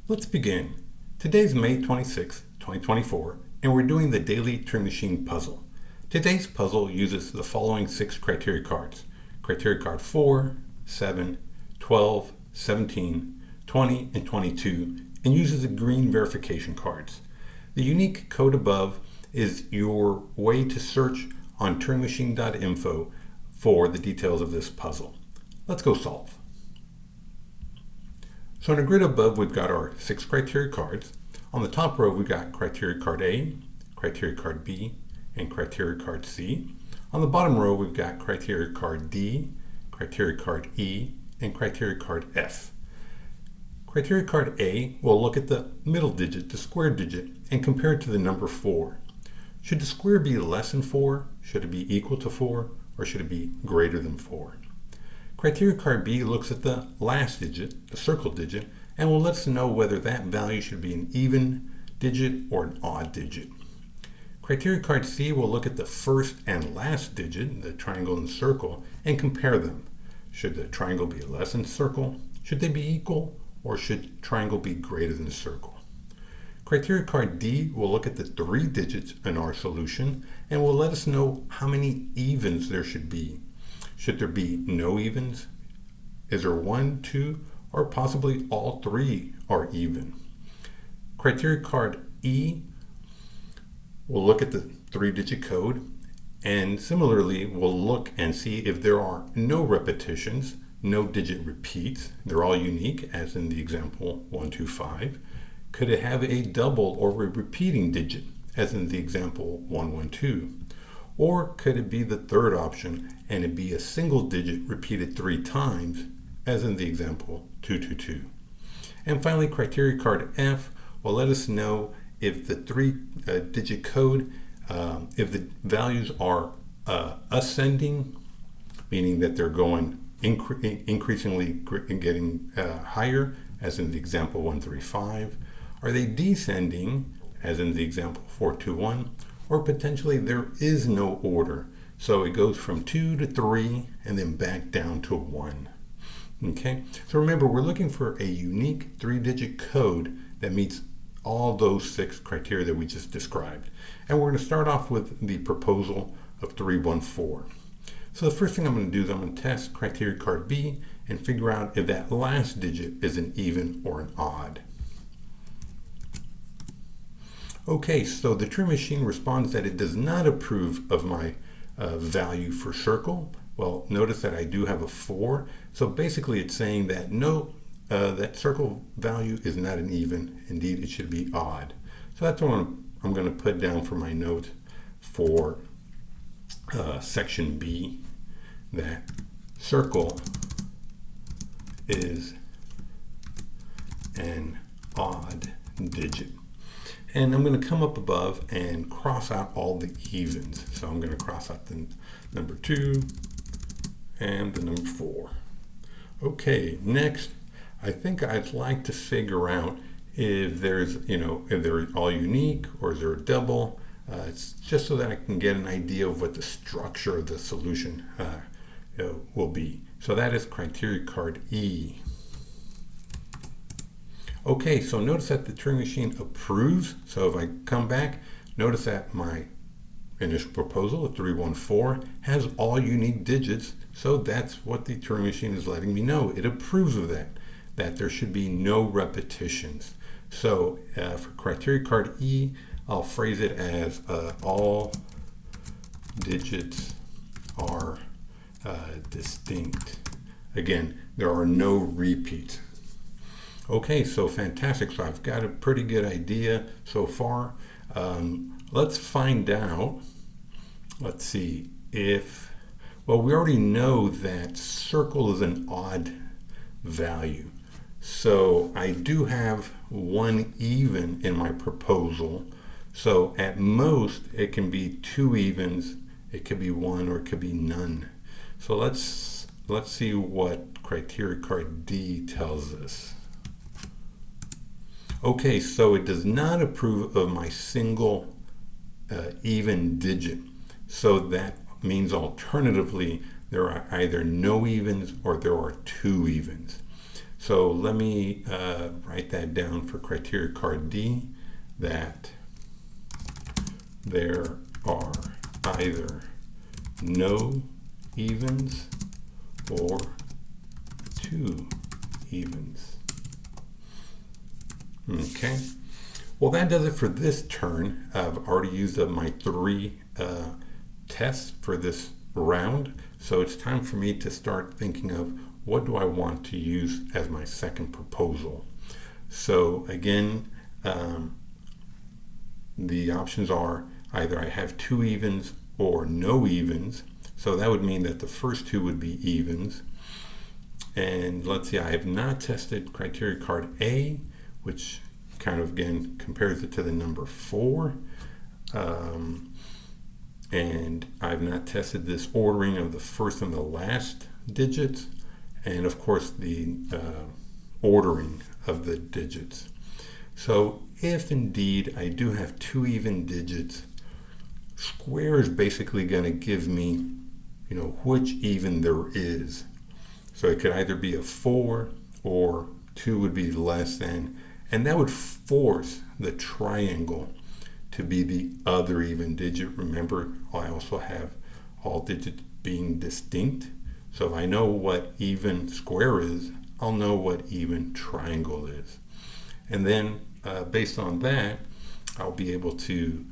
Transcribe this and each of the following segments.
Let's begin. Today's May 26, 2024, and we're doing the Daily Turing Machine Puzzle. Today's puzzle uses the following 6 criteria cards. Criteria card 4, 7, 12, 17, 20, and 22, and uses the green verification cards. The unique code above is your way to search on turingmachine.info for the details of this puzzle. Let's go solve. So in the grid above, we've got our 6 criteria cards. On the top row, we've got criteria card A, criteria card B, and criteria card C. On the bottom row, we've got criteria card D, criteria card E, and criteria card F. Criteria card A will look at the middle digit, the square digit, and compare it to the number 4. Should the square be less than 4? Should it be equal to 4? Or should it be greater than 4? Criteria card B looks at the last digit, the circle digit, and will let us know whether that value should be an even digit or an odd digit. Criteria card C will look at the first and last digit, the triangle and circle, and compare them. Should the triangle be less than circle? Should they be equal? Or should triangle be greater than circle? Criteria card D will look at the 3 digits in our solution and will let us know how many evens there should be. Should there be no evens? Is there 1, 2, or possibly all 3 are even? Criteria card E will look at the 3-digit code, and similarly will look and see if there are no repetitions, no digit repeats. They're all unique, as in the example 125. Could it have a double or a repeating digit, as in the example 112? Or could it be the third option and it be a single digit repeated 3 times, as in the example 222? And finally, criteria card F will let us know if the 3-digit code, if the values are ascending, meaning that they're going increasingly getting higher, as in the example 135. Are they descending, as in the example 421? Or potentially there is no order. So it goes from 2 to 3 and then back down to 1. Okay, so remember, we're looking for a unique 3-digit code that meets all those 6 criteria that we just described. And we're going to start off with the proposal of 314. So the first thing I'm going to do is I'm going to test criteria card B and figure out if that last digit is an even or an odd. Okay, so the Turing machine responds that it does not approve of my value for circle. Well, notice that I do have a 4. So basically it's saying that no, that circle value is not an even. Indeed, it should be odd. So that's what I'm going to put down for my note for section B, that circle is an odd digit. And I'm going to come up above and cross out all the evens. So I'm going to cross out the number 2 and the number 4. Okay, next, I think I'd like to figure out if there's, if they're all unique or is there a double. It's just so that I can get an idea of what the structure of the solution will be. So that is criteria card E. Okay, so notice that the Turing machine approves. So if I come back, notice that my initial proposal of 314 has all unique digits. So that's what the Turing machine is letting me know. It approves of that there should be no repetitions. So for criteria card E, I'll phrase it as all digits are distinct. Again, there are no repeats. Okay, so fantastic. So I've got a pretty good idea so far. Let's find out. Let's see if, well, we already know that circle is an odd value. So I do have 1 even in my proposal. So at most, it can be 2 evens. It could be 1 or it could be none. So let's see what criteria card D tells us. Okay, so it does not approve of my single even digit. So that means alternatively, there are either no evens or there are 2 evens. So let me write that down for criteria card D, that there are either no evens or two evens. Okay, well that does it for this turn. I've already used up my 3 tests for this round, so it's time for me to start thinking of what do I want to use as my second proposal. So again, the options are either I have 2 evens or no evens, so that would mean that the first 2 would be evens. And let's see, I have not tested criteria card A, which kind of again compares it to the number 4. And I've not tested this ordering of the first and the last digits, and of course the ordering of the digits. So if indeed I do have 2 even digits, square is basically going to give me, which even there is. So it could either be a 4 or 2 would be less than, and that would force the triangle to be the other even digit. Remember, I also have all digits being distinct. So if I know what even square is, I'll know what even triangle is. And then based on that, I'll be able to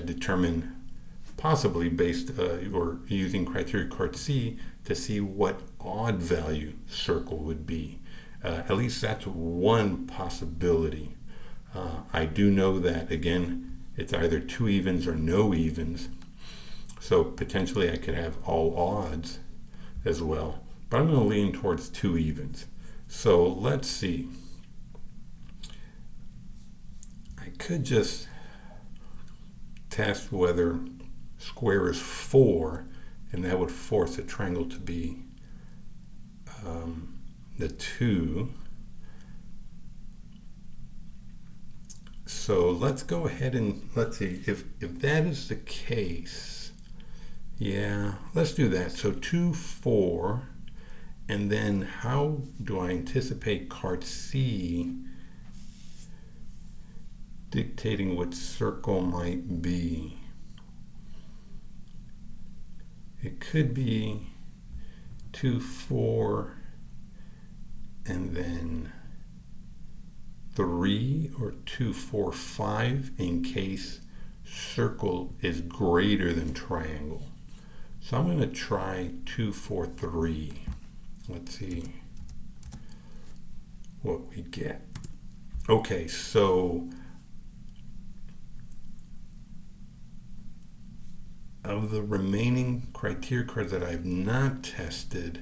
determine, possibly based or using criteria card C, to see what odd value circle would be. At least that's one possibility. I do know that, again, it's either 2 evens or no evens. So potentially I could have all odds as well. But I'm going to lean towards 2 evens. So let's see. I could just test whether square is 4, and that would force the triangle to be the 2. So let's go ahead and let's see if that is the case. Yeah, let's do that. So 2, 4, and then how do I anticipate card C dictating what circle might be? It could be 2, 4, and then 3, or 2, 4, 5 in case circle is greater than triangle. So I'm going to try 2, 4, 3. Let's see what we get. Okay, so of the remaining criteria cards that I've not tested,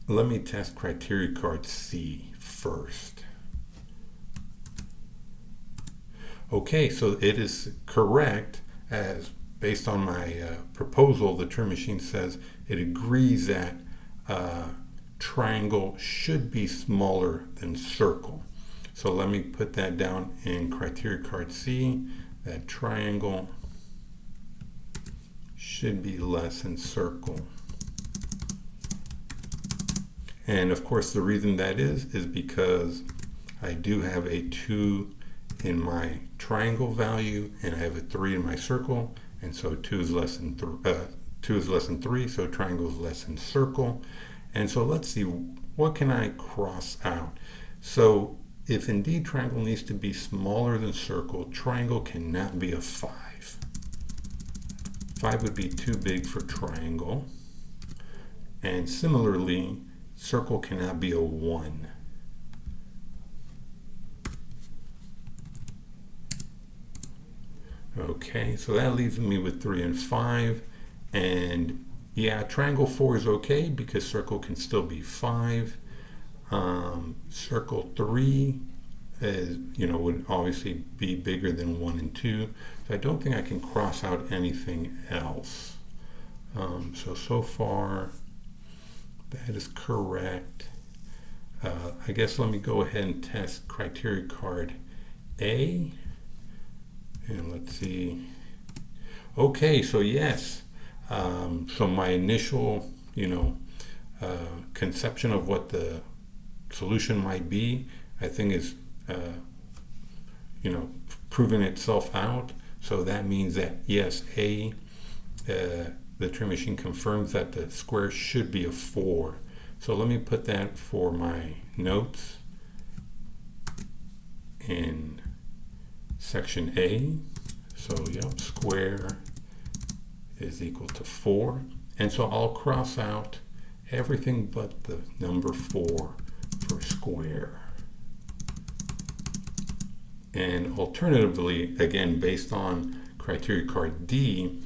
let me test criteria card C first. Okay, so it is correct, as based on my proposal, the Turing Machine says it agrees that triangle should be smaller than circle. So let me put that down in criteria card C, that triangle should be less than circle. And of course the reason that is because I do have a 2 in my triangle value and I have a 3 in my circle, and so 2 is less than 3, so triangle is less than circle. And so let's see, what can I cross out? So if indeed triangle needs to be smaller than circle, triangle cannot be a 5. 5 would be too big for triangle. And similarly, circle cannot be a 1. Okay, so that leaves me with 3 and 5. And yeah, triangle 4 is okay because circle can still be 5. Circle 3 is, would obviously be bigger than 1 and 2. So I don't think I can cross out anything else. So far, that is correct. I guess let me go ahead and test criteria card A. And let's see. Okay, so yes, So my initial, conception of what the solution might be, I think is, proving itself out. So that means that yes, the Turing machine confirms that the square should be a 4. So let me put that for my notes in section A. So square is equal to 4. And so I'll cross out everything but the number 4 for square. And alternatively, again, based on criteria card D,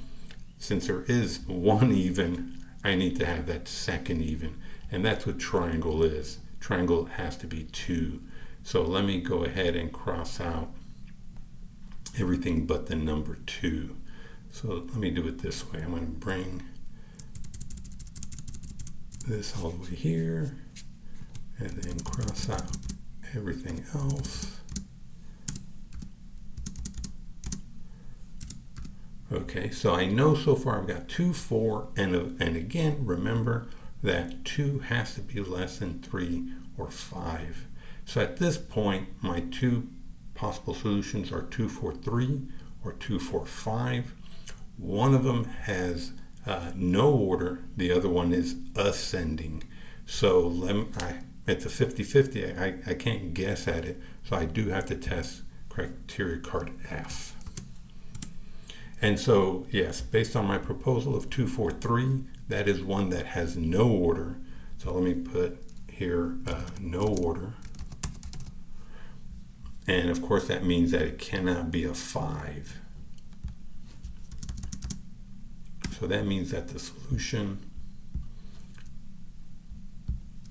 since there is one even, I need to have that second even. And that's what triangle is. Triangle has to be 2. So let me go ahead and cross out everything but the number 2. So let me do it this way. I'm going to bring this all the way here and then cross out everything else. Okay, so I know so far I've got 2, 4, and again, remember that 2 has to be less than 3 or 5. So at this point, my 2 possible solutions are 2, 4, 3 or 2, 4, 5. One of them has no order, the other one is ascending. So it's a 50-50, I can't guess at it, so I do have to test criteria card F. And so, yes, based on my proposal of 2, 4, 3, that is one that has no order. So let me put here no order. And of course that means that it cannot be a 5. So that means that the solution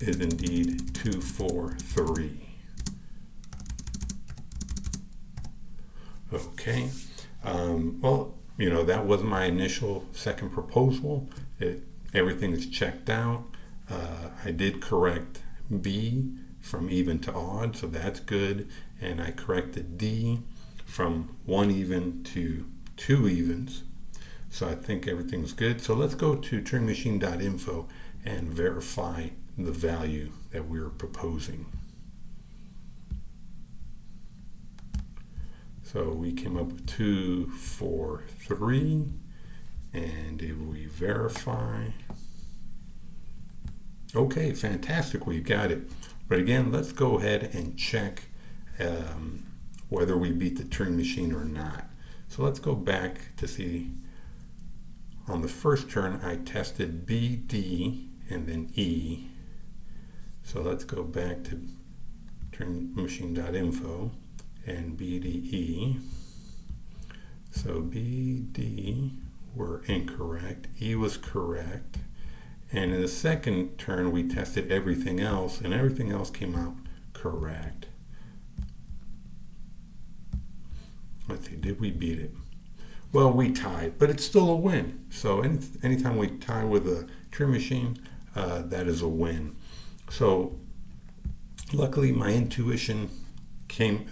is indeed 2, 4, 3. Okay. Well, that was my initial second proposal. Everything is checked out. I did correct B from even to odd, so that's good. And I corrected D from 1 even to 2 evens. So I think everything's good. So let's go to turingmachine.info and verify the value that we're proposing. So we came up with 2, 4, 3, and if we verify, okay, fantastic, we got it. But again, let's go ahead and check whether we beat the Turing machine or not. So let's go back to see. On the first turn, I tested B, D, and then E. So let's go back to turingmachine.info. and BDE. So BD were incorrect, E was correct, and in the second turn we tested everything else, and everything else came out correct. Let's see, did we beat it? Well, we tied, but it's still a win. So anytime we tie with a Turing machine, that is a win. So luckily my intuition came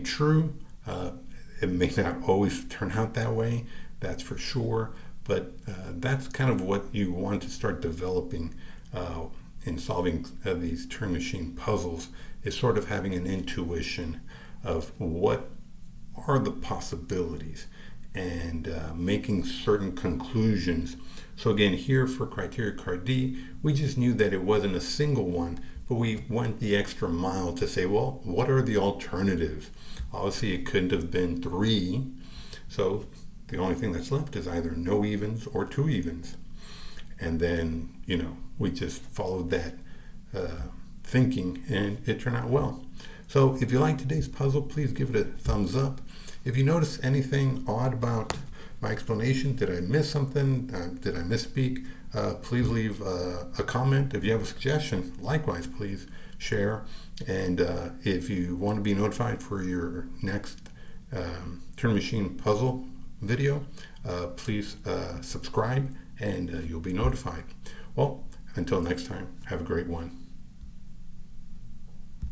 true. It may not always turn out that way, that's for sure, but that's kind of what you want to start developing in solving these Turing machine puzzles, is sort of having an intuition of what are the possibilities and making certain conclusions. So again, here for criteria card D, we just knew that it wasn't a single one, but we went the extra mile to say, well, what are the alternatives? Obviously, it couldn't have been 3, so the only thing that's left is either no evens or 2 evens. And then, we just followed that thinking, and it turned out well. So if you like today's puzzle, please give it a thumbs up. If you notice anything odd about my explanation, did I miss something? Did I misspeak? Please leave a comment. If you have a suggestion, likewise, please share. And if you want to be notified for your next Turing machine puzzle video, please subscribe and you'll be notified. Well, until next time, have a great one.